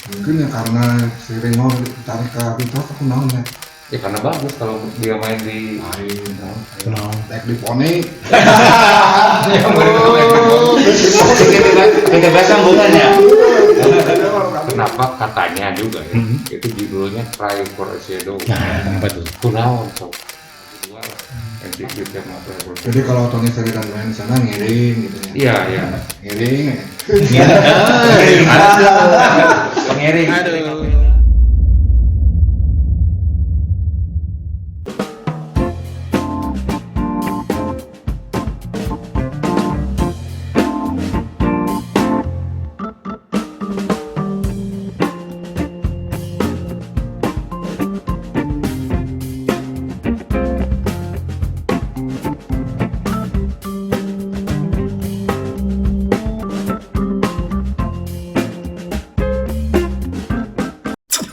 Mungkin ya karena si Ringo ditarik ke Beatles aku naon ya. Ya karena bagus kalau dia main di Back di Pony. Kita bahas sambungannya. Kenapa katanya juga ya? Itu judulnya Cry for a Shadow. Nah, apa tuh? Kunaon sok. Entity tema apa? Jadi kalau Tony Sheridan main di sana ngiring gitu ya. Iya, iya. Ngiring. Pengiring.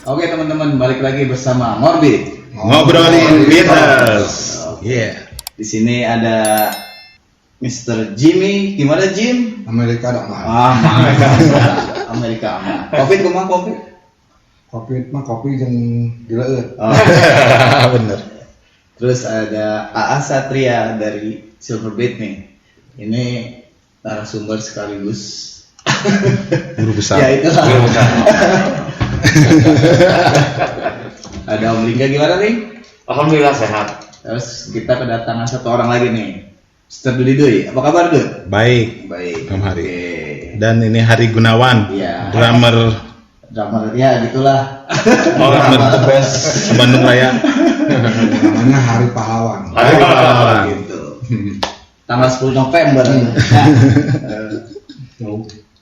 Oke teman-teman, balik lagi bersama Morbid. Ngobrolin Beatles. Iya. Di sini ada Mr. Jimmy. Gimana Jim? Amerika ada mah. Amerika aman. Covid kumaha Covid? Covid mah kopi jeung dileut. Oh. Bener. Terus ada AA Satria dari Silverbit nih. Ini narasumber sekaligus Guru besar. ya itulah. Ada Om Lingga gimana nih? Alhamdulillah sehat. Terus kita kedatangan satu orang lagi nih. Mr. Dudi Dui, apa kabar Dud? Baik. Baik. Kamu hari. Oke. Dan ini Hari Gunawan. Iya. Drummer Drummer ya gitulah. drummer the best Bandung Raya. Namanya Hari Pahlawan. Hari Pahlawan. Gitu. Tanggal 10 November.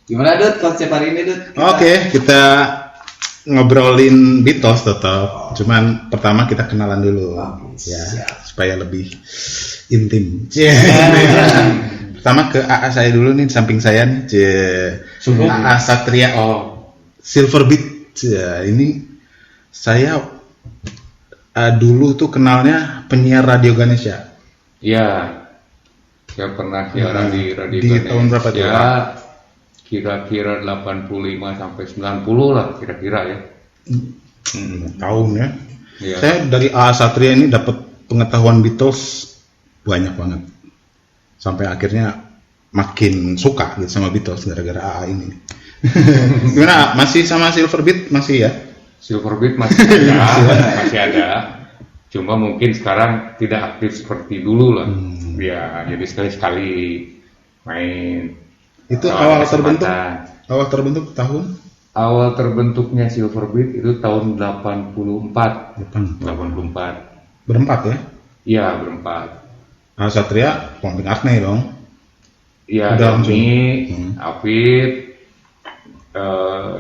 Gimana Dud konsep hari ini Dud? Oke, kita ngobrolin Beatles tetap. Cuman pertama kita kenalan dulu. Ya, supaya lebih intim. Pertama ke AA saya dulu nih, di samping saya nih. AA Satria Silverbit. Ya, ini saya dulu tuh kenalnya penyiar radio Ganesha. Iya. Saya pernah siaran di radio Di tahun berapa tuh? Ya, kira-kira 85 sampai 90 lah kira-kira ya. Tahun ya. Iya. Saya dari AA Satria ini dapat pengetahuan Beatles banyak banget. Sampai akhirnya makin suka gitu sama Beatles gara-gara AA ini. Gimana? Masih sama Silverbit? Masih ya? Silverbit masih ada, masih ada. Cuma mungkin sekarang tidak aktif seperti dulu lah. Ya, jadi sekali-sekali main. Itu Kalau awal ada terbentuk? kesempatan. Awal terbentuk tahun? Awal terbentuknya Silverbit itu tahun 84. 84. Berempat ya? Iya, berempat. AA Satria, Pomping Asney dong. Iya, Udah langsung. Doni, Afid,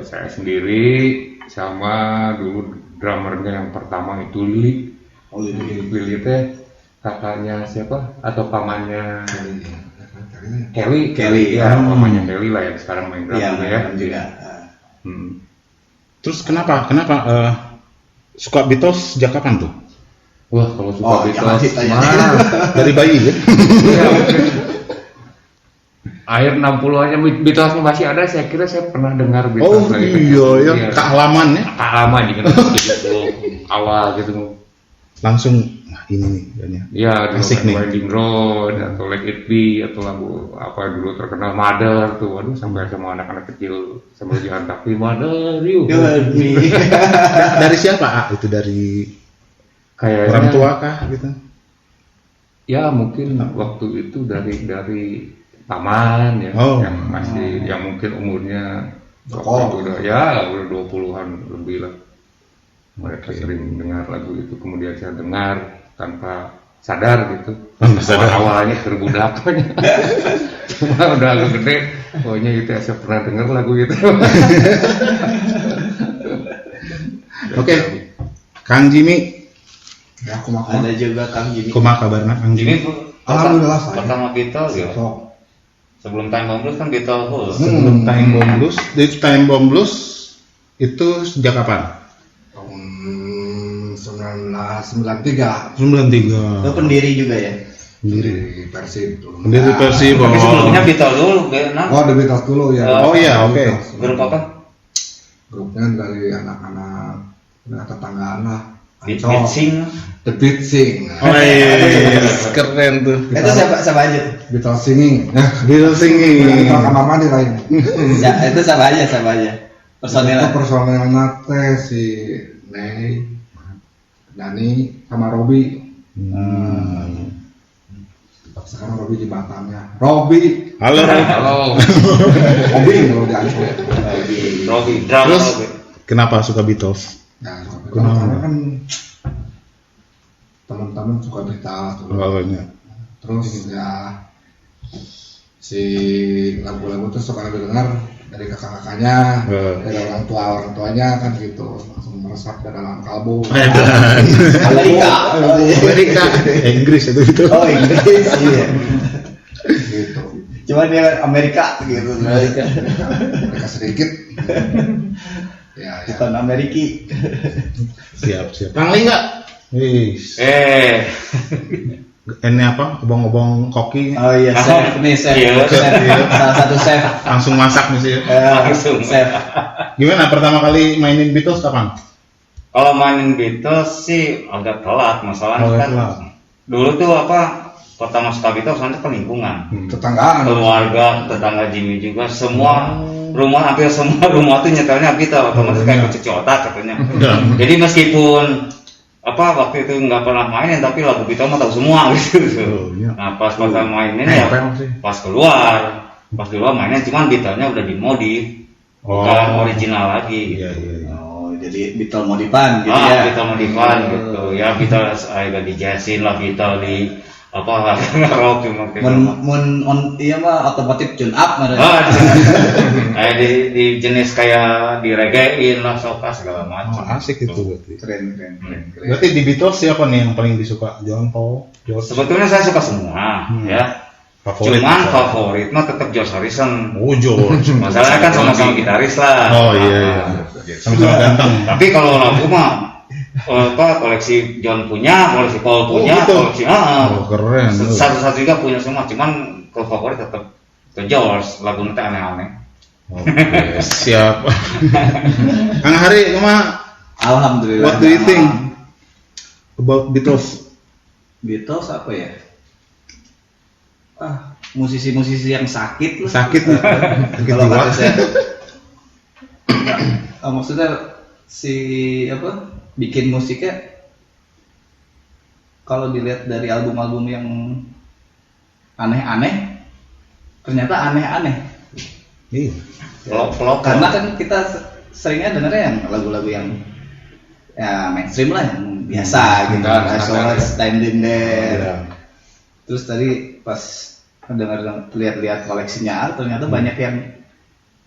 saya sendiri, sama dulu drummernya yang pertama itu Lili. Lili teh kakaknya siapa? Atau pamannya Kelly, ya, pamannya Kelly lah yang sekarang main drum Iya, juga ya. juga. Terus kenapa suka Beatles sejak kapan tuh? Wah, kalau suka jangan Beatles, ditanya. Dari bayi ya? iya, akhir 60-annya Beatles masih ada, saya kira saya pernah dengar Beatles Oh lagi. iya ya, kealaman ya. Lama di kan awal gitu. Langsung, nah ini nih kayaknya. Iya, dulu Asik kan nih. Winding Road atau Let It Be atau lagu apa dulu terkenal Mother tuh, waduh sampai semua anak-anak kecil sambil jalan kaki Mother you. Dari siapa? Itu dari Kayaknya orang tua kah gitu? ya mungkin waktu itu dari paman ya, Oh. yang mungkin umurnya waktu itu udah 20-an lebih lah. Mereka sering dengar lagu itu, kemudian saya dengar tanpa sadar gitu. Awalnya terbudak cuma udah agak gede, pokoknya gitu ya, saya pernah dengar lagu itu. Oke, Kang Jimmy, Ya aku mah. Ada juga Kang Jimmy. kumaha kabarna Kang Jadi Jimmy? Alhamdulillah saya. pertama Beatles ya. Sok. Sebelum Time Bomb Blues kan Beatles full. Sebelum Time Bomb Blues, dari Time Bomb Blues itu sejak kapan? Tahun 1993 93. Itu pendiri juga ya. Sendiri. di Persib dulu. Pendiri Persib. Tapi sebelumnya Beatles dulu, nah. Oh, The Beatles dulu ya. Oh iya, oke. Beatles. Grup apa? grupnya dari anak-anak tetanggaan lah. Beat Ancol. Sing. The Beat Sing. Oh iya, keren tuh. Itu siapa aja tuh? Beatles singing. Beatles singing. Kita kamar mandi lain. Ya, itu siapa aja? Personilnya. Personilnya teh si Ney, Dani, sama Robi. Sekarang Robi di Batamnya. Robi. Halo. Robi kalau di Ancol. Robi, drum Terus Robi. kenapa suka Beatles? Nah, Kenapa? karena kan teman-teman suka berita tuh. Awalnya. Terus ya si lagu-lagu tuh suka dengar dari kakak-kakaknya, dari orang tuanya kan gitu, langsung meresap ke dalam kalbu. Amerika. Inggris itu. Oh, Inggris. Iya. Gitu. Cuman dia Amerika gitu. Mereka sedikit. Ya. Bukan Amerika. Siap. Pangli nggak? Wis. Ini apa? Obong-obong koki. Oh iya, chef nih, chef. Iya. Salah satu chef. Langsung masak nih sih. Langsung. Chef. Gimana pertama kali mainin Beatles kapan? Kalau mainin Beatles sih agak telat, masalahnya kan Telat. dulu tuh pertama suka Beatles nanti ke lingkungan, Tetanggaan. keluarga, tetangga Jimmy juga, semua rumah, hampir semua rumah tuh nyetelnya Beatles, otomatis kayak cuci otak katanya. Jadi meskipun waktu itu nggak pernah mainin, tapi lagu Beatles mah tahu semua gitu. iya. Nah pas mainin ya pas keluar mainnya, cuman Beatlesnya udah dimodif, bukan original lagi. Iya. Oh, jadi Beatles modifan gitu ya. Beatles modifan gitu ya, Beatles agak di jazzin lah, Beatles di rock cuma Iya mah otomotif tune up mana. kayak di jenis kayak di reggaein lah, soka segala macam. Asik itu berarti. Keren. Berarti di Beatles siapa nih yang paling disuka? John, Paul, George? Sebetulnya saya suka semua ya. Favorit Cuman apa? favorit mah tetap George Harrison. Oh, George. Masalahnya kan sama-sama gitaris lah. Oh iya. Sama-sama ganteng. Tapi kalau lagu mah koleksi John punya, koleksi Paul punya, gitu? koleksi Keren. satu-satu juga punya semua. Cuman kalau favorit tetap ke George, lagu nanti aneh-aneh. Oke, siap. Kang Hari, Alhamdulillah. what do you think about Beatles? Beatles apa ya? Musisi-musisi yang sakit lah. Sakit nih. Sakit Kalau jiwa. kata saya, maksudnya bikin musiknya, kalau dilihat dari album-album yang aneh-aneh, ternyata aneh-aneh. Iya. Pelok Karena kan kita seringnya dengarnya yang lagu-lagu yang ya mainstream lah, yang biasa gitu. Standar, Soalnya Standing There. Iya. Terus tadi pas lihat-lihat koleksinya, ternyata banyak yang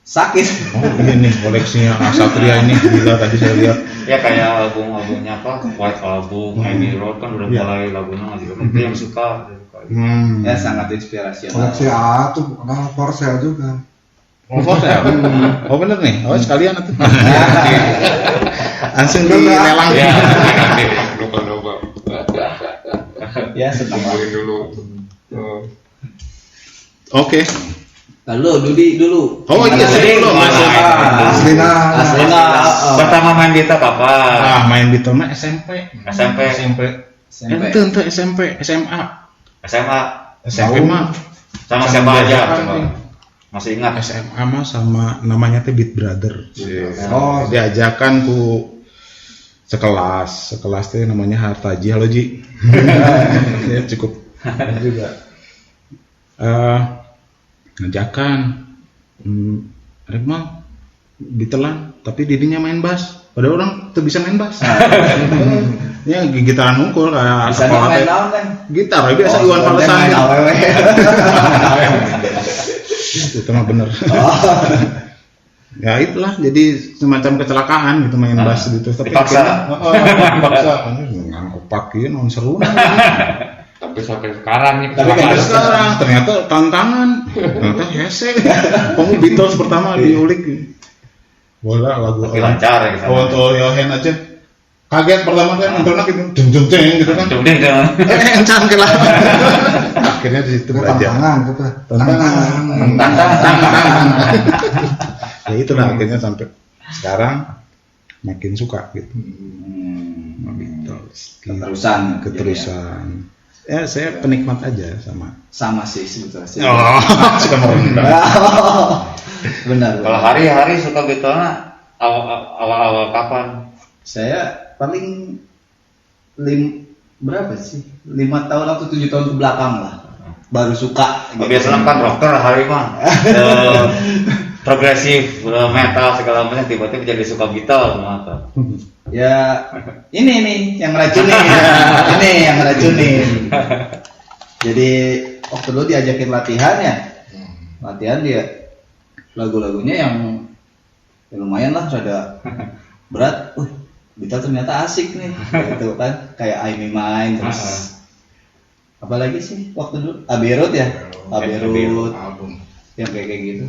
sakit. Oh ini nih koleksinya Satria ini gila tadi saya lihat. ya kayak albumnya White Album, Abbey Road kan udah mulai lagunya juga. Tapi yang suka. Ya sangat inspirasional. Koleksi A tuh kenal Porsche juga. Oh ya? Oh bener nih. Oh sekalian tuh. Langsung dilelang. Ya, lupa. Ya senang lah. Tungguin dulu. Oke. Lalu Dudi dulu. Oh iya saya dulu masuk. Aslina. Pertama main gitar kapan? Ah main Beatles mah SMP. SMP. Ente SMP, SMA. SMP mah Sama siapa aja? Coba. Masih ingat? SMA mah sama namanya teh Beat Brother. Oh, Diajakan ku sekelas teh namanya Hartaji. Halo Ji. Ya cukup juga. Ngajakan Arek mah ditelan tapi dirinya main bass. Padahal orang tuh bisa main bass. Ya gitaran unggul kayak Bisa sekolah main teh. naon kan? Gitar biasa Iwan Falesan. Main awewe. Itu mah bener. Ya itulah jadi semacam kecelakaan gitu main bass gitu tapi Dipaksa. dipaksa ngopak ieu non seru Tapi sampai sekarang nih. Tapi kan Terus sekarang ternyata tantangan ternyata hese kamu Beatles pertama diulik bola lagu Tapi lancar ya kesana. foto Yohen aja kaget pertama kan nontonnya gitu jeng gitu kan Udah jangan. encan ke lah akhirnya di situ belajar tantangan gitu. tantangan Tantangan. ya itulah akhirnya sampai sekarang makin suka gitu. Beatles. Keterusan. Ya saya penikmat aja sama sih sebetulnya. Suka merendah. Benar. Kalau hari-hari suka Beatles awal-awal kapan? Saya paling berapa sih? 5 tahun atau 7 tahun ke belakang lah. Baru suka. Biasanya kan rocker hari mah progresif, metal segala macam, tiba-tiba jadi suka Beatles kenapa? Ya ini nih yang ngeracunin. Ini yang ngeracunin. Jadi waktu dulu diajakin latihan ya. Latihan dia lagu-lagunya yang lumayan lah, rada berat. Beatles ternyata asik nih, gitu kan. Kayak I Me Mine, terus apa lagi sih waktu dulu? Abbey Road ya, Abbey Road album. yang kayak gitu.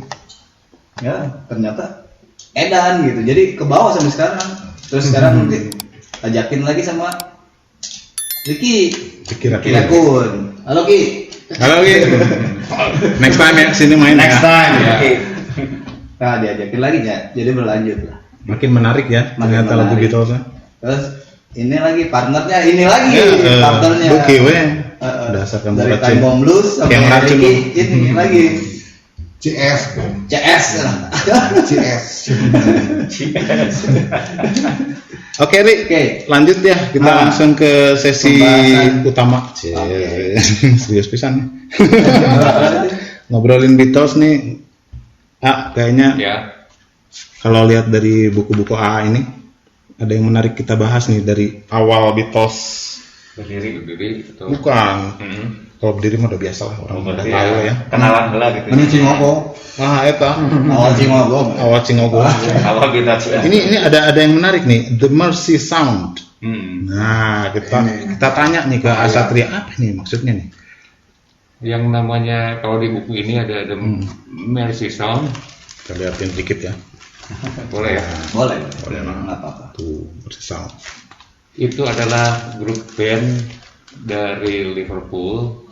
Ya ternyata edan gitu, jadi ke bawah sampai sekarang. Terus sekarang mungkin ajakin lagi sama Ricky Rakun. Halo Ki. Next time ya sini main Next ya. time ya. Nah diajakin lagi ya, jadi berlanjut lah. Makin menarik ya ternyata lagu Beatles. Terus ini lagi partnernya, partnernya. Oke we. Dasar kamu dari racun. Time Bomb Blues sampai Yang racun. Ricky ini lagi CS. Oke, Ri. Oke. Lanjut ya. Kita langsung ke sesi Pembahasan. utama. Serius pisan nih. Ngobrolin Beatles nih. Kayaknya Ya. kalau lihat dari buku-buku AA ini ada yang menarik kita bahas nih dari awal Beatles. Berdiri atau Bukan. Kalau berdiri mah udah biasa lah, orang udah tahu ya. Kenalan heula gitu. Ini Cingogo. Eta. Awal Cingogo. Awal Cingogo. Awal Beatles. Ini ada yang menarik nih, The Mercy Sound. Nah, kita tanya nih ke Asatria, apa nih maksudnya nih? yang namanya kalau di buku ini ada Mercy Sound. Kita lihatin dikit ya. Boleh ya? Boleh. Nggak apa-apa. Tuh, Mercy Sound. Itu adalah grup band dari Liverpool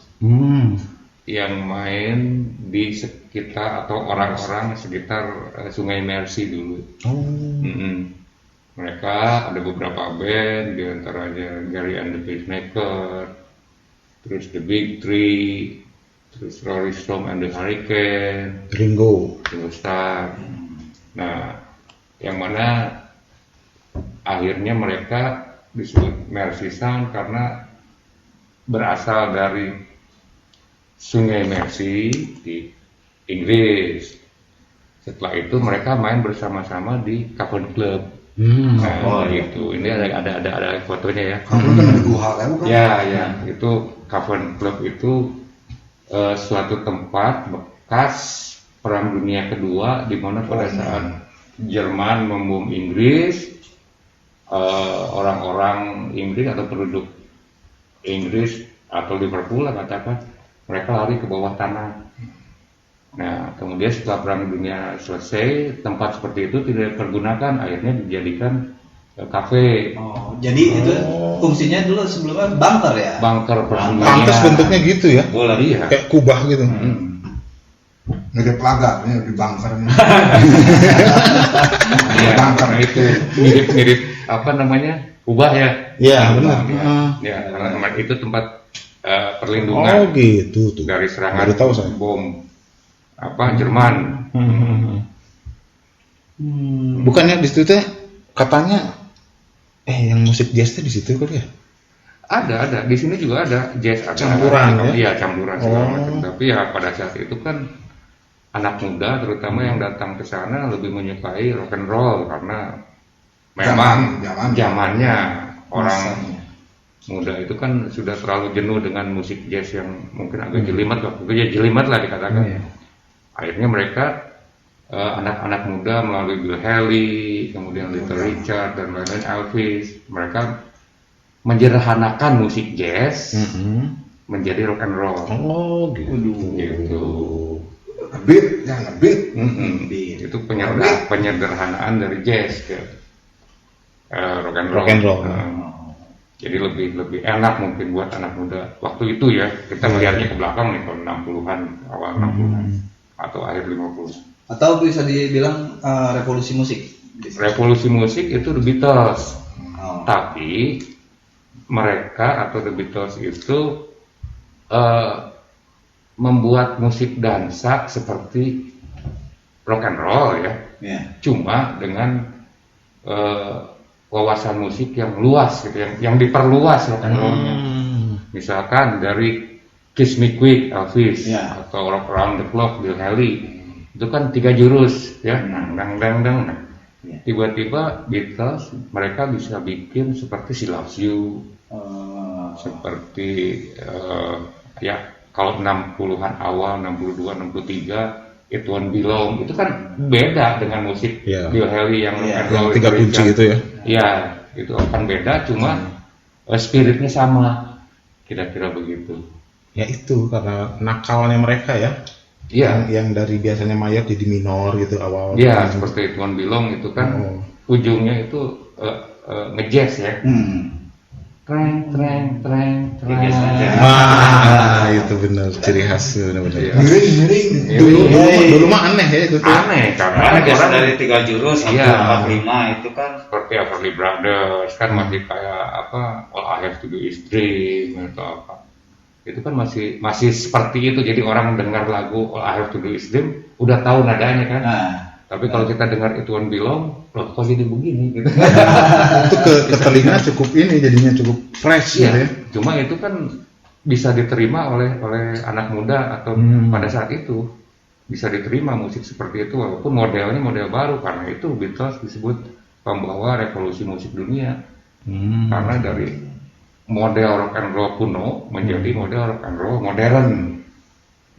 yang main di sekitar atau orang-orang sekitar Sungai Mersey dulu. Mereka ada beberapa band, diantaranya Gary and the Pacemakers, terus The Big Three, terus Rolling Stone and the Hurricane, Ringo Starr. Nah, yang mana akhirnya mereka disebut Mersey Sound karena berasal dari Sungai Mersey di Inggris. Setelah itu mereka main bersama-sama di Cavern Club. Gitu. Ini ada fotonya ya. Kamu kan ada dua hal kan? Ya, itu Cavern Club itu suatu tempat bekas Perang Dunia Kedua di mana pada saat Jerman membom Inggris, orang-orang Inggris atau penduduk Inggris atau Liverpool lah katakan, mereka lari ke bawah tanah. Nah, kemudian setelah Perang Dunia selesai, tempat seperti itu tidak dipergunakan, akhirnya dijadikan kafe. Oh, jadi itu fungsinya dulu sebelumnya bunker ya? Bunker Perang Dunia. Pantes bentuknya gitu ya. Boleh, iya. Kayak kubah gitu. Mirip pelaga, ini di bunker nih. Iya, karena itu mirip apa namanya? Kubah ya. Iya, benar. Ya, karena itu tempat perlindungan Oh, gitu tuh. dari serangan Baru tahu saya. bom Jerman. Bukannya di situ teh katanya yang musik jazz teh di situ kok ya? Ada di sini juga ada jazz, ada Campuran, ya? Iya, campuran segala Oh. macam. Tapi ya pada saat itu kan anak muda terutama yang datang ke sana lebih menyukai rock and roll karena memang zamannya orang muda itu kan sudah terlalu jenuh dengan musik jazz yang mungkin agak jelimet, waktu itu ya jelimet lah dikatakan. Akhirnya mereka anak-anak muda melalui Bill Haley, kemudian Little Richard dan lain-lain, Elvis, mereka menjederhanakan musik jazz menjadi rock and roll. Oh, Gitu. Ngebeat, ya ngebeat. Itu penyederhanaan dari jazz ke rock and roll. Rock and roll. Jadi lebih enak mungkin buat anak muda waktu itu ya. Kita melihatnya ke belakang nih tahun 60-an, awal 60-an atau akhir 50. Atau bisa dibilang revolusi musik revolusi musik itu The Beatles. Oh. Tapi mereka atau The Beatles itu membuat musik dansa seperti rock and roll ya. Ya. Cuma dengan wawasan musik yang luas gitu, yang diperluas rock and rollnya. Misalkan dari Kiss Me Quick Elvis Ya. atau Rock Around the Clock Bill Haley, itu kan 3 jurus ya, dang dang dang. Nah, Ya. tiba-tiba Beatles mereka bisa bikin seperti She Loves You, seperti ya kalau 60-an awal 62 63 It Won't Be Long, itu kan beda dengan musik Ya. Bill Haley yang rock and roll Yang 3 kunci itu ya. Ya, itu akan beda, cuma spiritnya sama, kira-kira begitu. Ya itu karena nakalnya mereka ya. Iya, Yang dari biasanya mayor jadi minor gitu awal. iya seperti It Won't Be Long itu kan ujungnya itu ngejazz ya. Treng treng treng treng. Ngejazz aja. Wah, itu benar ciri khas benar-benar. Iya. Miring. Dulu mah aneh ya itu tuh. Aneh karena Karena biasa orang dari 3 jurus sampai Iya. 45 itu kan seperti Everly Brothers kan masih kayak apa All I Have to Do Is Dream atau apa, itu kan masih seperti itu. Jadi orang dengar lagu All I Have to Do Is Dream udah tahu nadanya kan. Nah, Tapi kalau kita dengar It Won't Be Long, loh kok jadi begini gitu. Itu ke telinga cukup ini jadinya cukup fresh gitu ya. Cuma itu kan bisa diterima oleh anak muda atau pada saat itu bisa diterima musik seperti itu walaupun modelnya model baru, karena itu Beatles disebut pembawa revolusi musik dunia. Karena dari model rock and roll kuno menjadi model rock and roll modern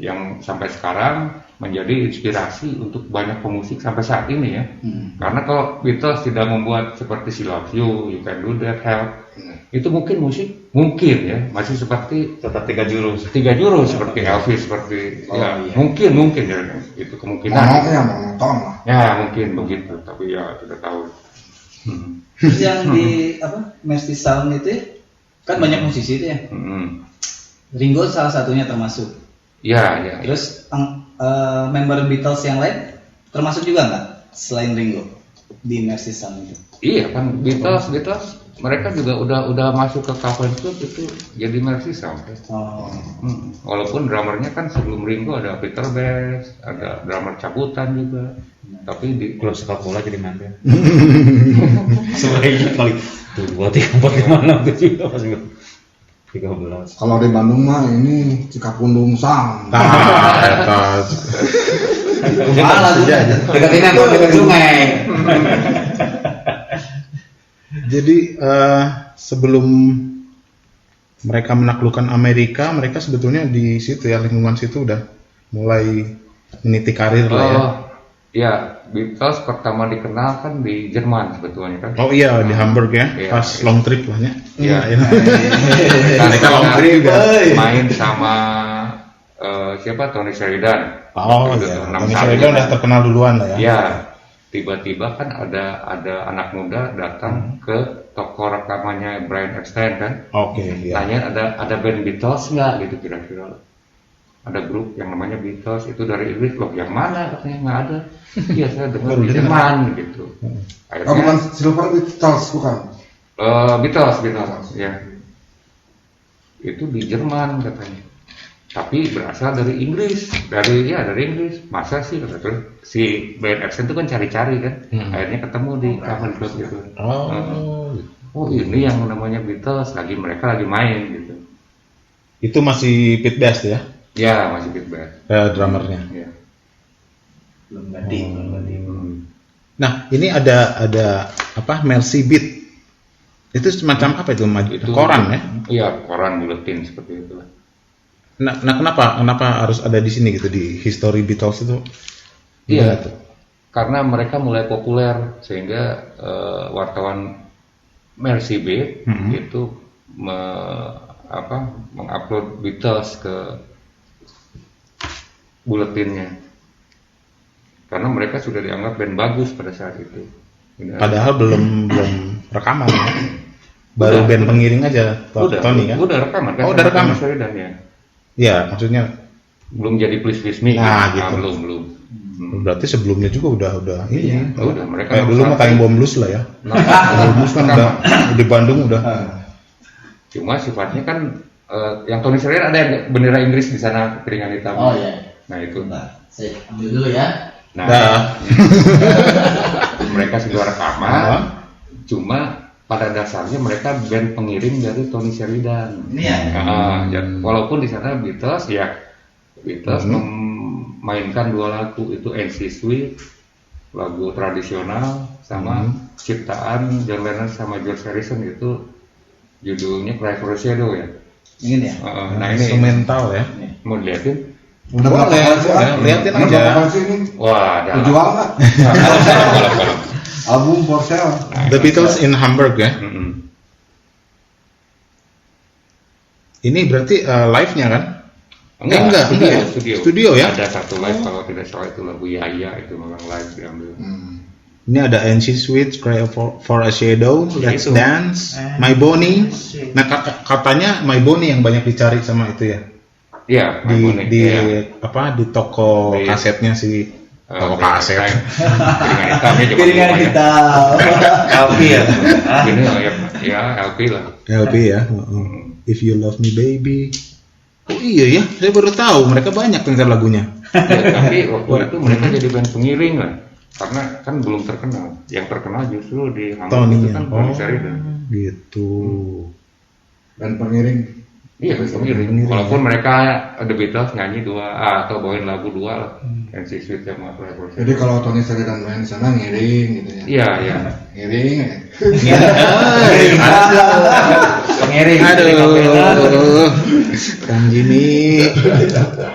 yang sampai sekarang menjadi inspirasi untuk banyak pemusik sampai saat ini ya. Karena kalau Beatles tidak membuat seperti She Loves You, You Can Do That, Help, itu mungkin musik ya masih seperti tetap 3 jurus. 3 jurus seperti Elvis, seperti mungkin ya itu kemungkinan. Monoton lah. Ya mungkin begitu, tapi ya tidak tahu. terus yang di Mercy Sound itu kan banyak musisi itu ya. Ringo salah satunya termasuk. Ya. Terus member Beatles yang lain termasuk juga nggak selain Ringo di Mercy Sound itu? Iya kan Beatles mereka juga udah masuk ke Cavern Club itu jadi Mercy Sound. Walaupun drummernya kan sebelum Ringo ada Peter Bass, ada drummer cabutan juga. Tapi di Klub sepak bola jadi mantan. Sebaiknya kali 2, 3, 4, 5, 6, 7 pas 13. Kalau di Bandung mah ini Cikapundung Sang. Malah juga. Deketin aku dekat sungai. Jadi sebelum mereka menaklukkan Amerika, mereka sebetulnya di situ ya, lingkungan situ udah mulai meniti karir lah ya. Ya, Beatles pertama dikenal kan di Jerman sebetulnya kan. Oh iya, di Hamburg ya, Iya, pas long trip lah ya. Iya. Mereka long trip juga. Main sama siapa, Tony Sheridan. Oh Itu iya, 6 Tony kali. Sheridan udah terkenal duluan lah ya. Ya, tiba-tiba kan ada anak muda datang ke toko rekamannya Brian Epstein kan. Oke, iya. Tanya ada band Beatles nggak gitu kira-kira. Ada grup yang namanya Beatles itu dari Inggris, loh yang mana, katanya nggak ada. Iya saya dengar di Jerman gitu. Oh bukan Silver Beatles, bukan? Beatles ya. Itu di Jerman katanya. Tapi berasal dari Inggris, dari Inggris. Masa sih kata terus si Brian Epstein itu kan cari-cari kan. Akhirnya ketemu di Cavern Club gitu. Oh ini yang namanya Beatles, mereka lagi main gitu. Itu masih Pete Best ya? Ya masih Pete Best. Drummernya. Ya. Belum gading. Nah, ini ada apa? Mercy Beat. Itu semacam apa itu? Koran ya? Iya, koran buletin seperti itu. Nah, kenapa harus ada di sini gitu di History Beatles itu? Iya, karena mereka mulai populer sehingga wartawan Mercy Beat itu mengupload Beatles ke buletinnya. Karena mereka sudah dianggap band bagus pada saat itu. Padahal belum rekaman ya? Baru band pengiring aja Tony kan? Udah rekaman kan? Oh, udah rekaman. Sheridan ya. Iya, maksudnya Belum jadi Please Please Me. Nah, gitu. Belum. Berarti sebelumnya juga udah ini. Udah mereka Kayak dulu mah Time Bomb Blues lah ya. Bomb Blues kan udah di Bandung udah. Cuma sifatnya kan yang Tony Sheridan ada yang bendera Inggris di sana piringan hitam. Oh iya. Nah itu. Saya ambil dulu ya. Nah, mereka sudah rekaman. Cuma pada dasarnya mereka band pengiring dari Tony Sheridan. Ini ya. Walaupun di sana Beatles memainkan 2 lagu, itu NC Sweet, lagu tradisional, sama ciptaan John Lennon sama George Harrison, itu judulnya Cry for a Shadow ya. Ini ya. Nah ini instrumental ya. mau dilihatin? Udah Boleh, liatin aja. Wah, ada. Jual nggak? Kalau. Album for sale. The Beatles in Hamburg ya. Ini berarti live-nya kan? Enggak, studio ya. Ada satu live kalau tidak salah itu lagu Yaya, itu memang live diambil. Ini ada NC Sweet, Cry for a Shadow, Let's Dance, My Bonnie. Nah katanya My Bonnie yang banyak dicari sama itu ya. Iya, di toko kasetnya si toko kaset. Piringan hitam. LP ya. Ini ya LP lah. LP ya. If You Love Me Baby. Oh iya ya, saya baru tahu mereka banyak dengar lagunya. Ya, tapi waktu itu mereka jadi band pengiring lah. Karena kan belum terkenal. Yang terkenal justru di Hamburg itu kan Tony Sheridan. Gitu. Dan pengiring. Iya, pengiring. Walaupun mereka The Beatles nyanyi 2 atau bawain lagu 2 lah. NC Sweet sama Cry for a Shadow. Jadi kalau Tony Sheridan main di sana ngiring gitu ya. Iya. Ngiring. Pengiring. Aduh. Kang Jimmy.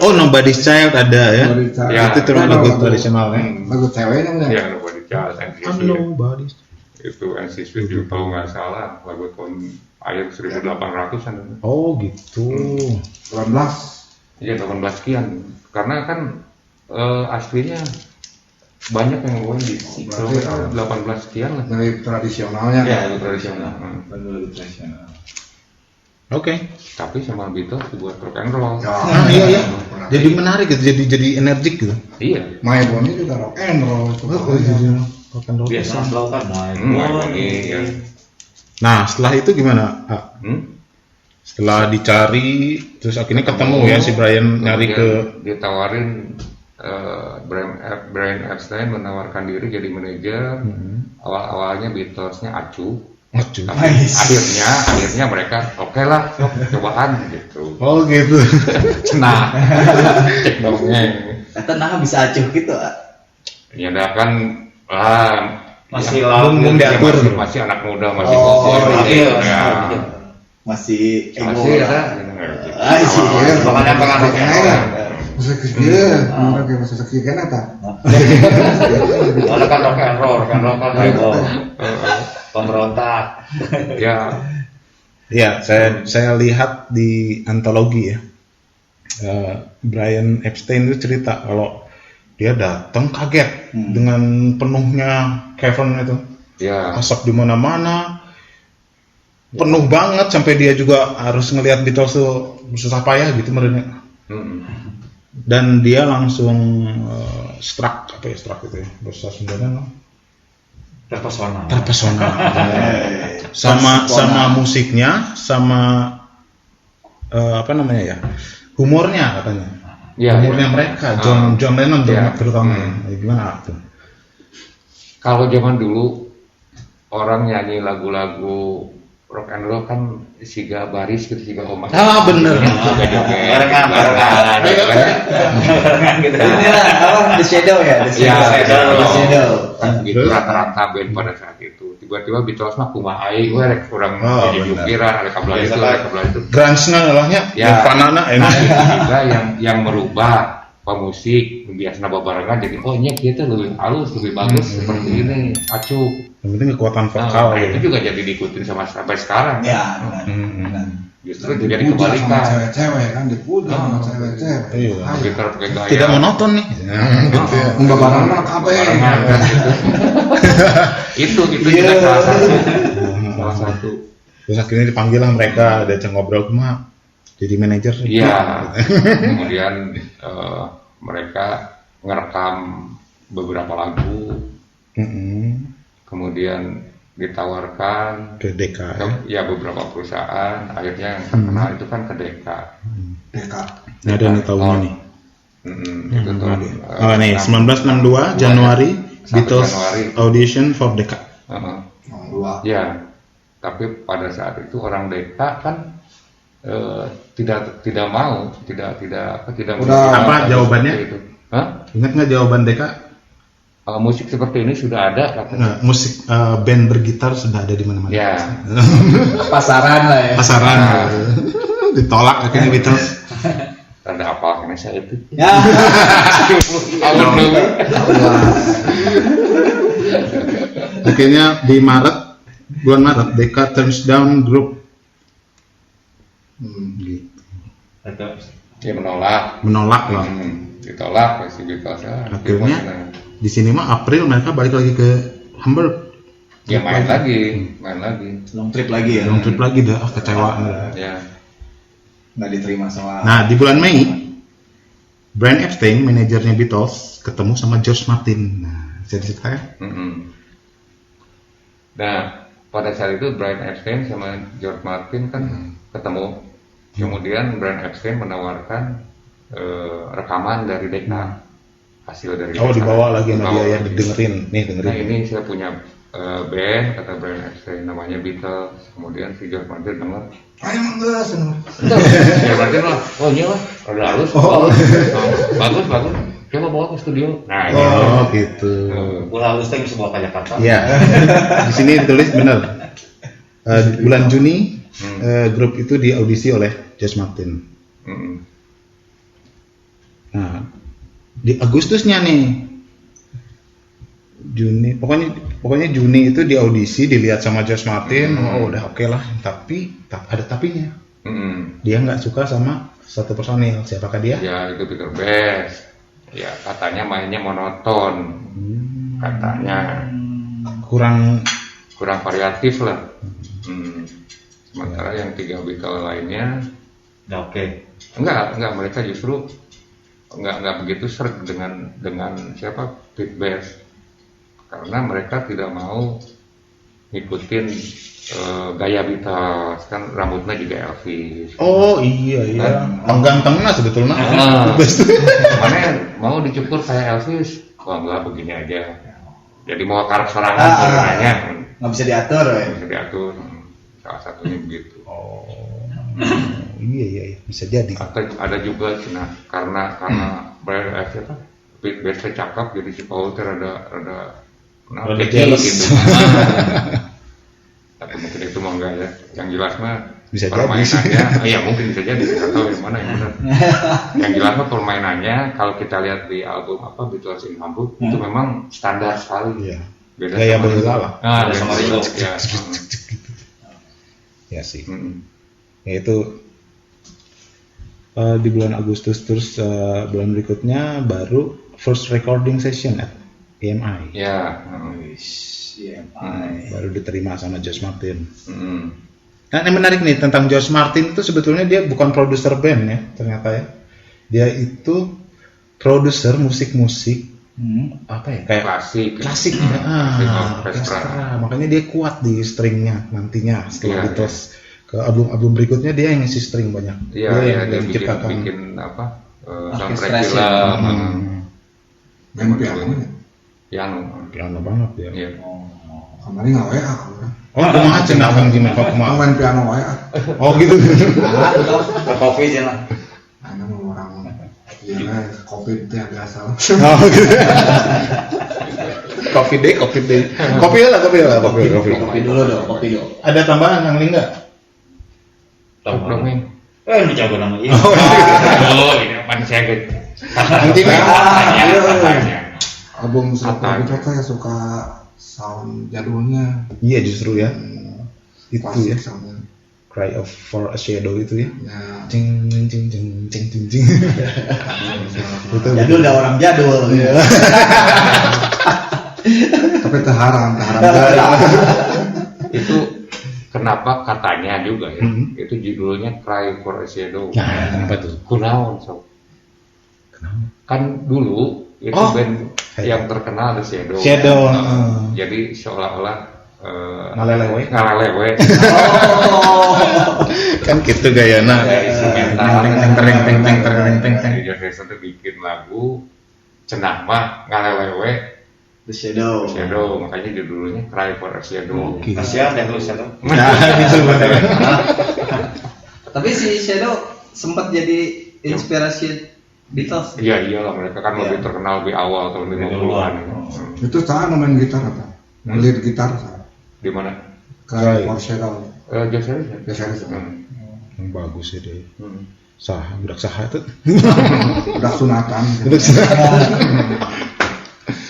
Oh, Nobody's Child ada ya. Ya, itu terus lagu tradisional ya. Lagu ceweknya kan. Iya, Nobody Child, NC Sweet. Nobody's. Itu NC Sweet juga kalau nggak salah lagu tahun akhir 1800-an. Oh gitu. 18. Iya, 18 sekian. Karena kan aslinya banyak yang bawain di 18 sekian lah. Dari tradisionalnya. Iya, lagu tradisional. Oke. Tapi sama Beatles dibuat rock and roll. Iya. Jadi menarik gitu, jadi energik gitu. Iya. My Bonnie juga rock and roll. Rock and roll. Biasa selalu kan Iya. Nah, setelah itu gimana? Setelah dicari, terus akhirnya ketemu ya si Brian nyari ke. Ditawarin Brian Epstein menawarkan diri jadi manajer. Awal-awalnya Beatlesnya acuh. Tapi akhirnya mereka oke lah, cobaan gitu. Oh gitu. Nah, cek dongeng. Kata nah bisa acuh gitu. Ya dah kan masih masih anak muda, masih kokoh. Masih ego. Masih ada. Makanya pengen Masa kecil, kayak masa kecil kan apa? Mana kan rock and roll kan heboh. Pemberontak. Ya, saya lihat di antologi ya. Brian Epstein itu cerita kalau dia datang kaget dengan penuhnya cavern itu. Ya. Asap di mana-mana. Penuh banget sampai dia juga harus ngelihat Beatles tuh susah payah gitu mereka. Dan dia langsung struck itu ya, bahasa Sundanya Terpesona. sama musiknya, sama humornya katanya. Humornya mereka, John Lennon terutama. Gimana tuh? Kalau zaman dulu orang nyanyi lagu-lagu rock and roll kan siga baris gitu, siga omas. Bener. Barengan Gitu. Inilah apa The Shadow ya, The Shadow. Gitu rata-rata band pada saat itu. Tiba-tiba Beatles mah kumaha aing we rek urang jadi jukiran ada kabelah itu. Grunge-na lahnya panana enak. Juga yang merubah pemusik biasanya babarengan jadi nya kita lebih halus, lebih bagus seperti ini, acuh. Yang penting kekuatan vokal. Itu juga jadi diikutin sampai sekarang. Ya. Justru jadi kebalikan. Cewek-cewek kan dipuja sama cewek-cewek. Iya. Kita pakai gaya. Tidak monoton nih. Enggak barengan apa ya? Itu juga salah satu. Terus akhirnya dipanggil lah mereka, diajak ngobrol cuma jadi manajer. Iya. Kemudian mereka ngerekam beberapa lagu, kemudian ditawarkan Ke DK ya. ya beberapa perusahaan, akhirnya yang terkenal itu kan ke Deka. Ini ada nih tahunnya nih. Itu tahun Oh nih 1962 Januari Beatles Januari. audition for Decca. Ya, tapi pada saat itu orang Deka kan tidak mau, tidak Apa jawabannya? itu. Hah? Ingat nggak jawaban Decca? Musik seperti ini sudah ada katanya. Musik band bergitar sudah ada di mana-mana. Ya, Pasaran lah ya. Pasaran ditolak akhirnya Beatles. ada apa karena saya itu. Ya. Akhirnya di bulan Maret Decca turns down group. Gitu. Dia menolak. Lah. Ditolak si Beatles. Akhirnya di sini mah April mereka balik lagi ke Hamburg. Ya main lagi. Long trip lagi ya. Long trip lagi dah, kecewa. Ya. Nggak diterima sama. Nah di bulan Mei, Brian Epstein, manajernya Beatles, ketemu sama George Martin. Nah, bisa diceritain? Nah, pada saat itu Brian Epstein sama George Martin kan ketemu. Kemudian Brian Epstein menawarkan rekaman dari Decca, hasil dari Decca. Dibawa lagi sama dia ya, dengerin. Nah ini saya punya band, kata Brian Epstein, namanya Beatles. Kemudian si George Martin denger, emang enggak seneng. George Martin lah, oh iya lah, ada halus, bagus, coba bawa ke studio. Nah, gitu. Bola halus teh bisa bawa ke Jakarta. Iya. Di sini ditulis benar. Bulan Juni grup itu diaudisi oleh George Martin. Nah, di Agustusnya nih, Juni, pokoknya Juni itu diaudisi, dilihat sama George Martin, udah oke lah. Tapi ada tapinya. Dia nggak suka sama satu personil. Siapakah dia? Ya itu Peter Bass. Ya katanya mainnya monoton, katanya kurang variatif lah. Sementara yang 3 Beatles lainnya, Udah oke. enggak, mereka justru enggak begitu seret dengan siapa Pete Bass, karena mereka tidak mau ngikutin gaya Beatles, kan rambutnya juga Elvis. Oh iya, penggantengnya sebetulnya. Mana mau dicukur kayak Elvis? Wah enggak, begini aja. Jadi mau karak sorangan sebenarnya Nggak bisa diatur ya. bisa diatur. Salah satunya begitu. Iya, bisa jadi. Atau ada juga karena Brian Epstein Pete Bass cakep, jadi si Paul rada jealous. gitu. Tapi mungkin itu mah enggak ya. Yang jelas mah Bisa permainannya, iya mungkin bisa jadi, nggak tahu yang mana yang benar. Yang jelas mah permainannya kalau kita lihat di album Beatles in Hamburg itu memang standar sekali. Iya. Beda Gaya sama Bola. Ringo. sama Ringo. Ya. Ya sih. Ya itu di bulan Agustus, terus bulan berikutnya baru first recording session at EMI. Ya. Baru diterima sama George Martin. Nah, yang menarik nih tentang George Martin itu sebetulnya dia bukan produser band ya, ternyata ya. Dia itu produser musik-musik apa ya, kayak klasik ya. Orkestra. Makanya dia kuat di stringnya nantinya setelah Beatles ke album berikutnya dia yang ngisi string banyak. Iya, dia bikin apa? Soundtrack film. Main Piano banget ya. Iya. Kemarin nggak WA. Kumaha cenah Kang gimana kok kumaha? Main piano WA. Oh gitu. Kopi aja lah. Ada orang kopi itu yang biasa. Oh gitu. Kopi deh. Kopi lah. Kopi dulu dong. Ada tambahan yang lain nggak? Dongeng. Lu jago nama ini. Oh, ini apa saya gitu. Nanti Katanya. Album Super Beatles saya suka sound jadulnya. Iya justru ya. Itu Klasik ya. soundnya. Cry of for a Shadow itu ya. Ya. Cing. Itu Jadul udah orang jadul. Ya. Tapi terharam. Itu kenapa katanya juga ya, itu judulnya Cry for a Shadow. Nah, kenapa tuh? Kunaon, so. Kenapa? Kan dulu itu Oh. band yang terkenal The Shadow. Shadow. Jadi seolah-olah Ngalelewe. ngalelewe Kan gitu gayana. dari instrumental. Jadi Jason tuh bikin lagu cenah mah ngalelewe The Shadow. Shadow, makanya judulnya Cry for a Shadow. Oke. Kasihan deh lu Shadow. Nah, gitu betul. Tapi si Shadow sempat jadi inspirasi Beatles. Iya iyalah mereka kan lebih terkenal di awal tahun 50-an. Itu saya main gitar apa? Lead gitar saya. Di mana? Cry for Shadow. Josh Harrison. Josh Harrison. Bagus ya deh. Sah, budak sah itu. Udah sunatan.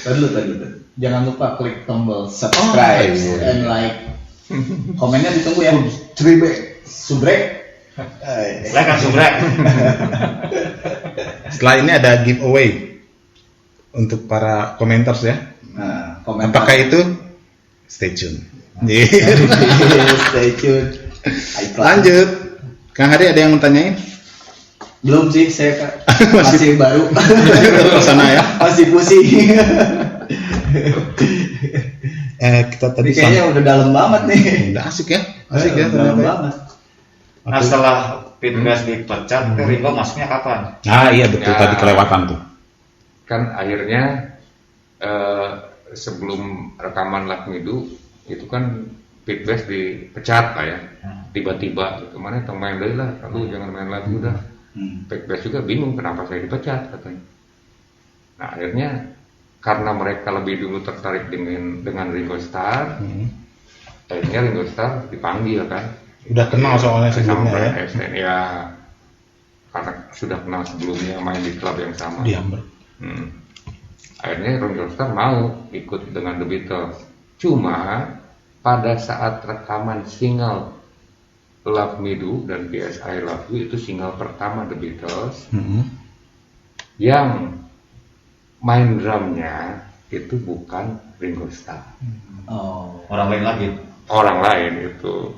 Tadi. Jangan lupa klik tombol subscribe and like. Komennya ditunggu ya. Tribe. Subrek. Like and subscribe. Setelah ini ada giveaway untuk para komenters ya. Nah, komentar. Apakah itu? Stay tune. Stay tune. Lanjut. Kang Hari ada yang mau tanyain? Belum sih, saya masih baru. Ke sana ya. Masih pusing. Kita tadi Ini kayaknya udah dalam banget nih. udah asik ya. Asik ya Udah dalam ternyata. banget. Nah setelah Pitgas dipecat, Ringo masuknya kapan? Ah iya betul Ya. tadi kelewatan tuh. Kan akhirnya sebelum rekaman Love Me Do itu kan Pete Best dipecat lah ya. Tiba-tiba kemana tong main deui lah, aduh jangan main lagi udah. Pete Best juga bingung kenapa saya dipecat katanya. Nah akhirnya karena mereka lebih dulu tertarik dengan Ringo Starr, akhirnya Ringo Starr dipanggil kan. Udah kenal soalnya sebelumnya Sampai ya. SN, ya karena sudah kenal sebelumnya main di klub yang sama. Di Amber. Akhirnya Ringo Starr mau ikut dengan The Beatles. Cuma pada saat rekaman single Love Me Do dan PS I Love You itu single pertama The Beatles, yang main drumnya itu bukan Ringo Starr, Oh. Orang lain lagi. orang lain itu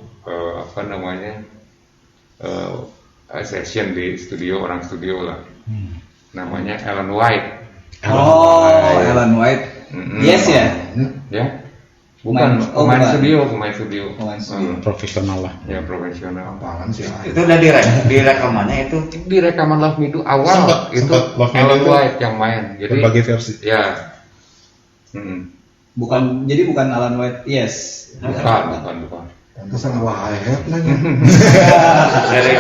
session di studio, orang studio lah, namanya Alan White. Oh, Alan White. Yes ya. Ya, bukan pemain studio. Pemain studio. Profesional lah. Ya profesional. Apaan sih? Itu udah di rekamannya itu. Di rekaman Love Me Do awal itu Love Me Do Alan itu White yang main. Jadi berbagai versi. ya, Jadi bukan Alan White. Yes. bukan. Terus ada hi-hat lagi.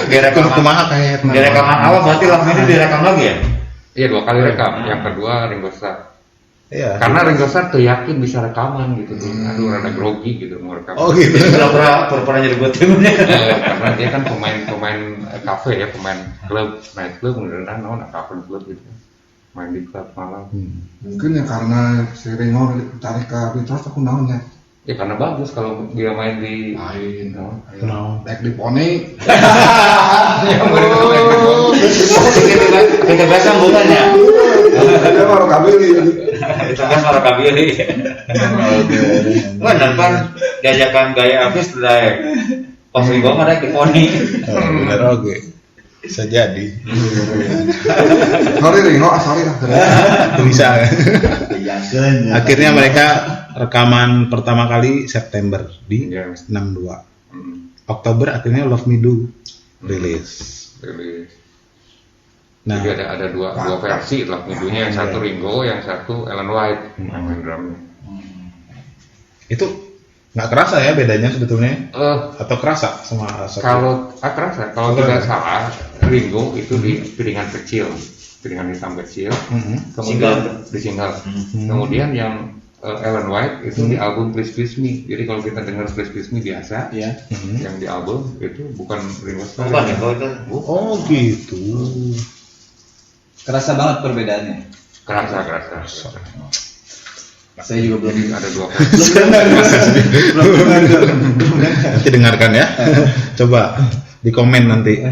Di rekaman. Kumaha kayak Di rekaman awal berarti Love Me Do direkam lagi ya? Iya 2 kali rekam. Yang kedua Ringo Starr. Iya. Karena Ringo Starr tuh yakin bisa rekaman gitu. Aduh rada grogi gitu mau rekam. Oh gitu. Jadi pura-pura jadi buat timnya. Karena dia kan pemain kafe ya, pemain klub, night club, beneran naon kafe klub gitu. Main di klub malam. Mungkin ya karena si Ringo tarik ke Beatles aku naonnya. Ya karena bagus kalau dia main di Lain. Kenal. Back di Pony. yang mereka main di bawah. Kita biasa bukannya. Ada baru kabeli. Itu kan para kabiri. Benar kan diajakan gaya habis dari pas Ringo mah di poni. Bener oke. Bisa jadi. Sorry Ringo, sorry lah. Bisa. Yakin. Akhirnya mereka rekaman pertama kali September di Ya. 62. Oktober akhirnya Love Me Do rilis. Rilis. Nah, Jadi ada dua versi Love Me Do-nya, yang satu Ringo, yang satu Alan White main drumnya. itu nggak kerasa ya bedanya sebetulnya atau kerasa sama Kalau kerasa, kalau tidak salah Ringo itu di piringan kecil, piringan hitam kecil, kemudian di single. Kemudian yang Alan White itu di album Please Please Me. Jadi kalau kita dengar Please Please Me biasa, yang di album itu bukan Ringo Starr. Bukan Ringo itu. Oh gitu. Kerasa banget perbedaannya. Kerasa. Saya juga belum Ada dua versi. Nanti dengarkan ya. Coba di komen nanti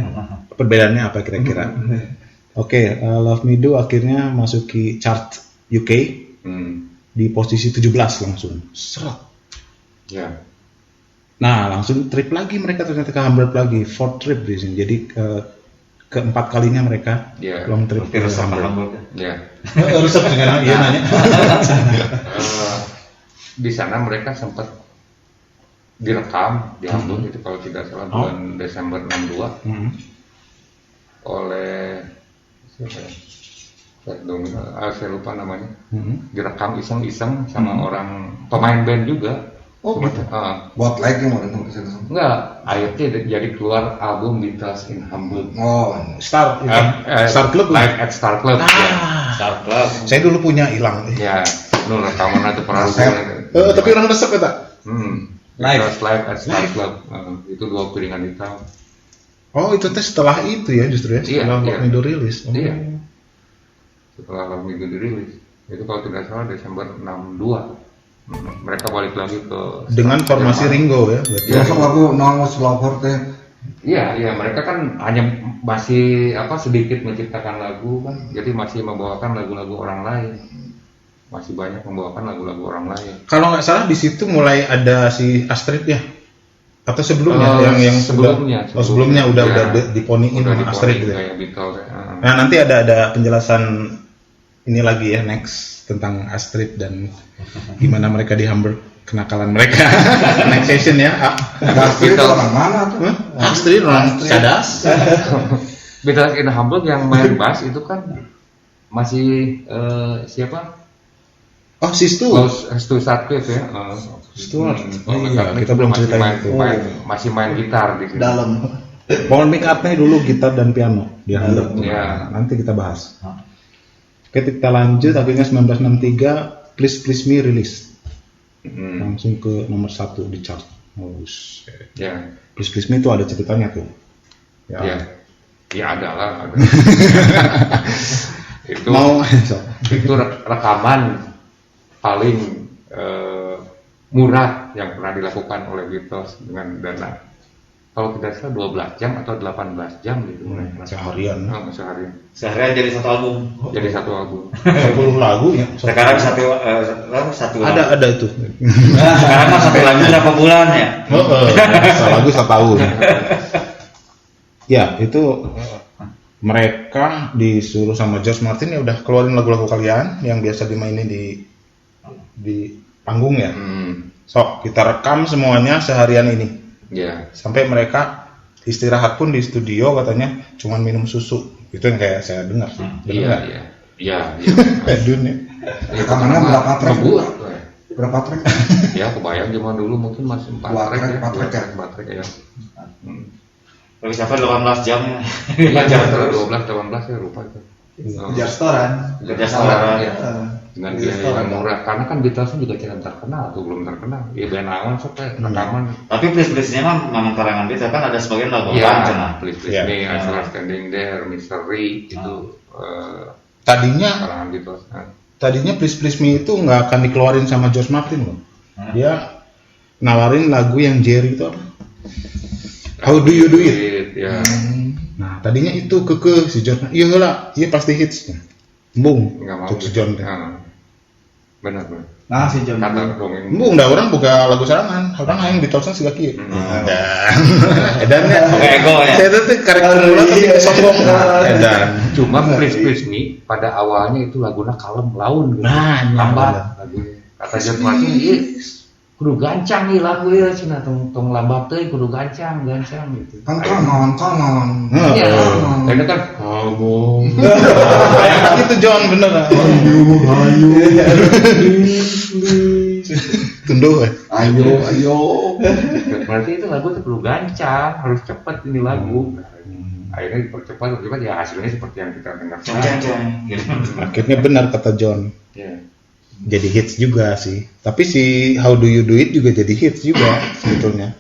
perbedaannya apa kira-kira. Oke, Love Me Do akhirnya masuki chart UK di posisi 17 langsung. Seret. Ya. Nah, langsung trip lagi mereka ternyata ke Hamburg lagi, 4th trip di sini. Jadi keempat kalinya mereka Iya. long trip ke Terus sama Hamburg. Hamburg. Ya. Resep dengan iya nanya. Di sana mereka sempat direkam di Hamburg itu kalau tidak salah bulan Desember 62 oleh siapa ya? Saya lupa namanya. Direkam iseng-iseng sama orang pemain band juga. Oh gitu. Buat lagi mau datang ke sana. Enggak, akhirnya jadi keluar album Beatles in Hamburg. Oh, Star Club. Live at Star Club. Ya. Star Club. Saya dulu punya hilang. Ya, nu rekaman itu pernah. Tapi orang resep ya tak? Beatles Live at Star Club. Itu 2 piringan hitam. Oh itu teh setelah itu ya justru ya, setelah Iya. Magneto rilis. Iya. Setelah lagu itu dirilis, itu kalau tidak salah Desember 62. Mereka balik lagi ke Dengan formasi Ringo ya. Berarti. Iya. termasuk lagu No More Lover teh. Iya, mereka kan hanya masih sedikit menciptakan lagu kan, jadi masih membawakan lagu-lagu orang lain, masih banyak membawakan lagu-lagu orang lain. Kalau nggak salah di situ mulai ada si Astrid ya, atau sebelumnya yang sebelumnya udah diponiin sama Astrid gitu. Kayak Beatles. Nah nanti ada penjelasan ini lagi ya next tentang Astrid dan gimana mereka di Hamburg, kenakalan mereka. Next session ya. Astrid itu orang mana tuh? Astrid orang Cadas. Beatles in Hamburg yang main bass itu kan masih siapa? Oh si Stu. Stu Sutcliffe ya. Stuart. Paul Iya, McCartney kita belum masih ceritain itu. masih main gitar di sini. Dalam. Paul McCartney dulu gitar dan piano di Hamburg. Iya. Nanti kita bahas. Oke kita lanjut. Akhirnya 1963 Please Me rilis. Langsung ke nomor 1 di chart. Ya. Please Me itu ada ceritanya tuh. Ya ada lah. Itu Mau itu rekaman paling murah yang pernah dilakukan oleh Beatles dengan dana kalau tidak salah 12 jam atau 18 jam gitu seharian. Seharian jadi satu album. Jadi satu album. 10 lagu ya. Sekarang satu lagu. Ada itu. Sekarang mah satu lagu berapa bulan ya? Satu lagu 1 tahun. Ya itu mereka disuruh sama George Martin ya udah keluarin lagu-lagu kalian yang biasa dimainin di panggung ya. Sok kita rekam semuanya seharian ini. Ya. Sampai mereka istirahat pun di studio katanya cuman minum susu. Itu yang kayak saya dengar sih. Iya. Pedun ya. Rekamannya berapa track? Berapa track? Ya kebayang zaman dulu mungkin masih 4 track ya. Kalau siapa 18 jam ya? Iya jam 12-18 ya lupa itu. Restoran. Ya. Dengan biaya yang murah karena kan Beatles juga tidak terkenal atau belum terkenal. Ya band awal sampai rekaman. Tapi please-nya mah memang karangan Beatles kan ada sebagian lagu Iya, Please Me, I Still Standing There, Mystery itu Tadinya karangan Beatles. Tadinya Please Me itu nggak akan dikeluarin sama George Martin loh. Dia nawarin lagu yang Jerry itu apa? How Do You Do It? Ya. Nah tadinya itu keke si George. Iya lah, iya pasti hits. Bung, Nggak mau. untuk si John. Benar. Nah si John. Kata dongeng. Bung, dah orang buka lagu serangan. Orang yang Beatlesnya sih kaki. Dan ya. Ego ya. Saya tuh karakter mula tapi sombong. Dan Cuma Please Me pada awalnya itu lagunya kalem laun gitu. Nah, lambat lagunya. Kata George Martin, kudu gancang nih lagu ya cina tong lambat teh kudu gancang gitu. Kan kanan. Iya. Ini kan kamu. itu John bener. Ayo. Tunduh ya. Ayo. Berarti itu lagu tuh perlu gancang, harus cepat ini lagu. Akhirnya dipercepat ya hasilnya seperti yang kita dengar. Akhirnya benar kata John. Iya. Jadi hits juga sih. Tapi si How Do You Do It juga jadi hits juga sebetulnya.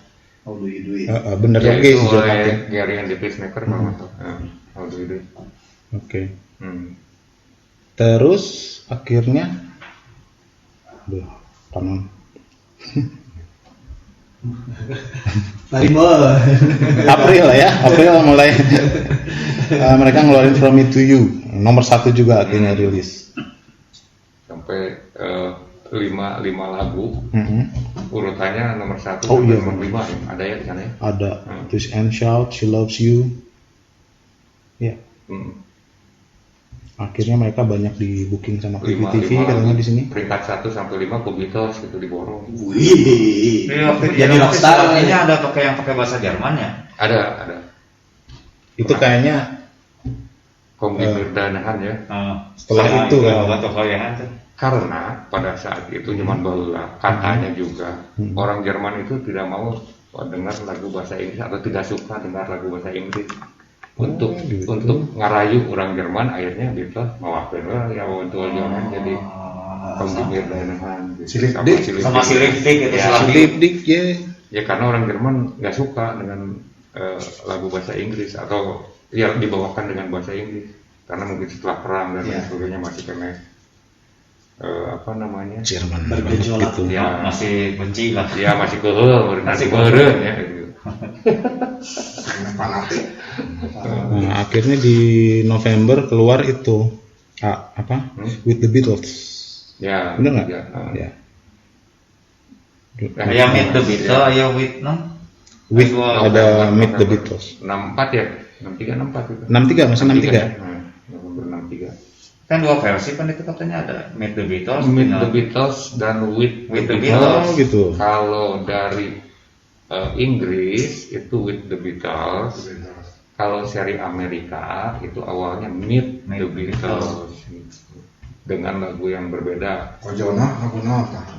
How Do You Do It? Bener Ya, oke itu si John oleh Martin. Gary and the Pacemakers memang tuh. How Do You Do It. Oke. Terus akhirnya kanan. April lah ya. April mulai mereka ngeluarin From Me To You. Nomor 1 juga akhirnya rilis. Sampai 5 lagu urutannya nomor 1 Oh, sampai iya. nomor 5 ya. Ada ya di sana ya? Ada Twist and Shout, She Loves You, Iya. Hmm. Akhirnya mereka banyak di booking sama Lima TV katanya di sini. peringkat 1 sampai 5 ke Beatles gitu diborong. Wih. Jadi rockstar. ini ada yang pakai bahasa Jerman ya? Ada. Itu kayaknya Pemberdayaan ya. setelah itu kan. Karena pada saat itu zaman baheula katanya juga orang Jerman itu tidak mau dengar lagu bahasa Inggris atau tidak suka dengar lagu bahasa Inggris. Untuk ngarayu orang Jerman akhirnya Beatles mawakeun ya untuk jangan jadi pemberdayaan Sama si Lipstick itu Lipstick ya. Ya karena orang Jerman nggak suka dengan lagu bahasa Inggris atau ya dibawakan dengan bahasa Inggris karena mungkin setelah perang dan lain sebagainya masih kena Jerman bergejolak gitu. Ya masih benci lah. Ya masih keuheuh masih keuheuh ya gitu. Fanatik. Nah, akhirnya di November keluar itu With the Beatles. Ya. Bener nggak? Ya. Ya. Aya Meet the Beatles, aya With With ada Meet the Beatles. 64 ya? 63 64 itu. 63 masih 63. November 63. Kan dua versi kan itu katanya ada Meet the Beatles, Meet the Beatles dan With the the Beatles. Oh gitu. Kalau dari Inggris itu With the Beatles. Kalau seri Amerika itu awalnya Meet the Beatles dengan lagu yang berbeda. Ojona aku nonton.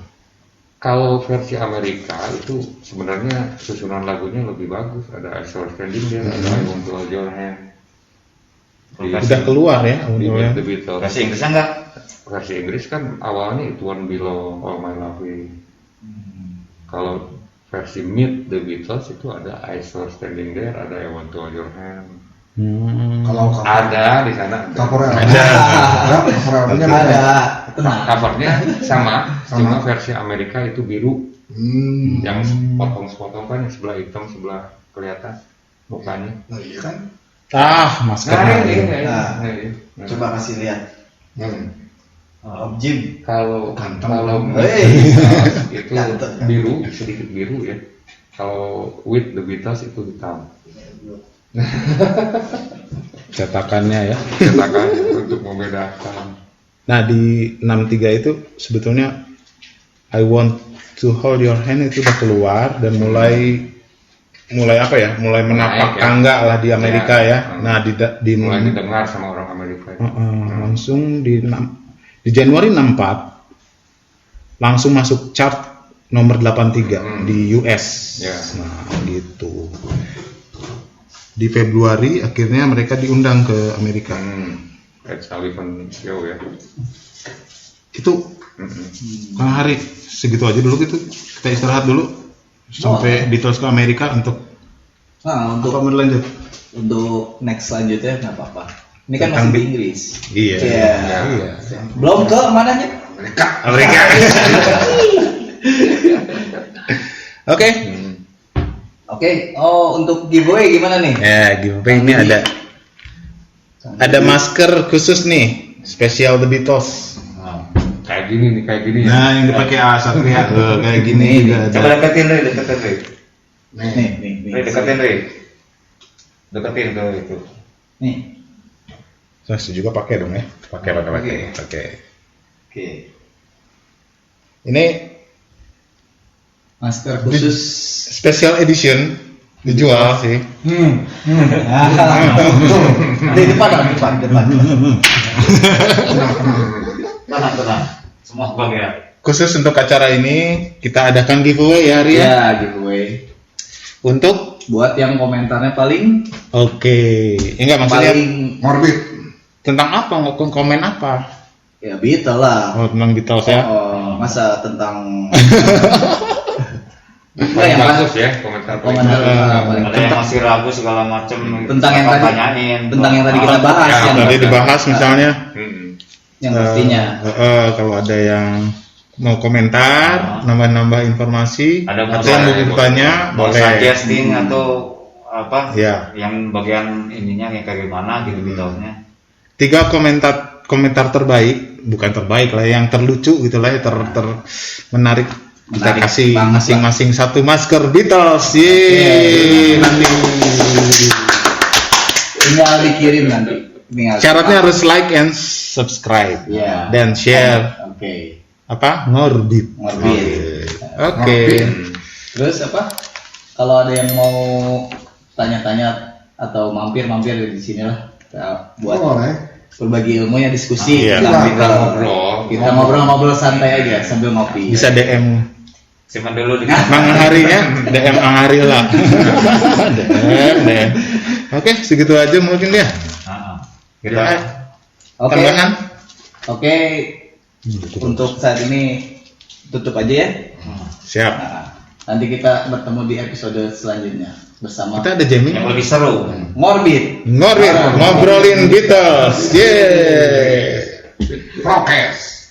Kalau versi Amerika itu sebenarnya susunan lagunya lebih bagus. Ada I Saw Standing There, ada I Want to Hold Your Hand. Udah keluar ya. Di Meet the Beatles. versi Inggrisnya enggak? Versi Inggris kan awalnya It Won't Be Long All My Loving. Kalau versi Meet the Beatles itu ada I Saw Standing There, ada I Want to Hold Your Hand. Kalau Ada di sana. cover Ada. covernya Ada. Covernya sama, cuma versi Amerika itu biru, yang potong-potong kan yang sebelah hitam sebelah kelihatan mukanya. Nah iya kan. Masker. Coba kasih lihat. Om Jim. Kalau itu biru, sedikit biru ya. Kalau With the Beatles itu hitam. Cetakannya ya. Cetakannya untuk membedakan. Nah di 63 itu sebetulnya I Want to Hold Your Hand itu udah keluar dan mulai apa ya? Mulai menapak tangga lah di Amerika ya. Nah mulai didengar sama orang Amerika. Langsung di Januari 64 langsung masuk chart nomor 83 di US. Nah gitu. Di Februari akhirnya mereka diundang ke Amerika. Ed Sullivan Show ya. Itu Kang Hari segitu aja dulu gitu. Kita istirahat dulu sampai Beatles ke Amerika untuk untuk apa lanjut? Untuk next selanjutnya nggak apa-apa. Ini kan Tentang masih di Inggris. Iya. Belum ke mananya? Amerika. Oke. Untuk giveaway gimana nih? Ya, giveaway ini ada masker khusus nih, spesial The Beatles. Kayak gini nih. Nah, yang dipakai Satria kayak gini. Coba deketin deh. Nih. Deketin ke itu. Nih. Saya juga pakai dong ya. Pakai. Oke. Ini Masker khusus. special edition dijual sih. Di depan. Tenang. Semua bagian. Khusus untuk acara ini kita adakan giveaway ya Ria. Ya, giveaway. Untuk Buat yang komentarnya paling enggak maksudnya Morbid. tentang apa? Komen apa? ya Beatles lah. Oh, tentang Beatles ya. Masa tentang Paling bagus ya komentar. Ada yang masih ragu segala macam tentang yang tadi kita bahas Ya, tadi dibahas misalnya yang pastinya kalau ada yang mau komentar, nambah informasi, ada atau yang mau bertanya, boleh. suggesting atau apa? Ya. Yang bagian ininya yang kayak gimana gitu Beatlesnya. 3 komentar terbaik, bukan terbaik lah, yang terlucu gitu lah, menarik. Kita kasih masing-masing satu masker Beatles. Yeay. tinggal dikirim nanti. Tinggal. Syaratnya harus like and subscribe. Iya. Dan share. Oke. Apa? Ngorbit. Oke. Terus apa? Kalau ada yang mau tanya-tanya atau mampir-mampir di sini lah, buat berbagi ilmu ya, diskusi. Iya. Kita ngobrol santai aja sambil ngopi. Bisa DM Simpan dulu di Mang Harinya, DM Mang Hari lah. DM. Oke, segitu aja mungkin ya. Kita Oke. Tambahan? Oke. Untuk saat ini tutup aja ya. Siap. Nah, nanti kita bertemu di episode selanjutnya bersama Kita ada jamming. yang lebih seru. Ngorbit. Ngorbit, ngobrolin Beatles. Yeay. Prokes.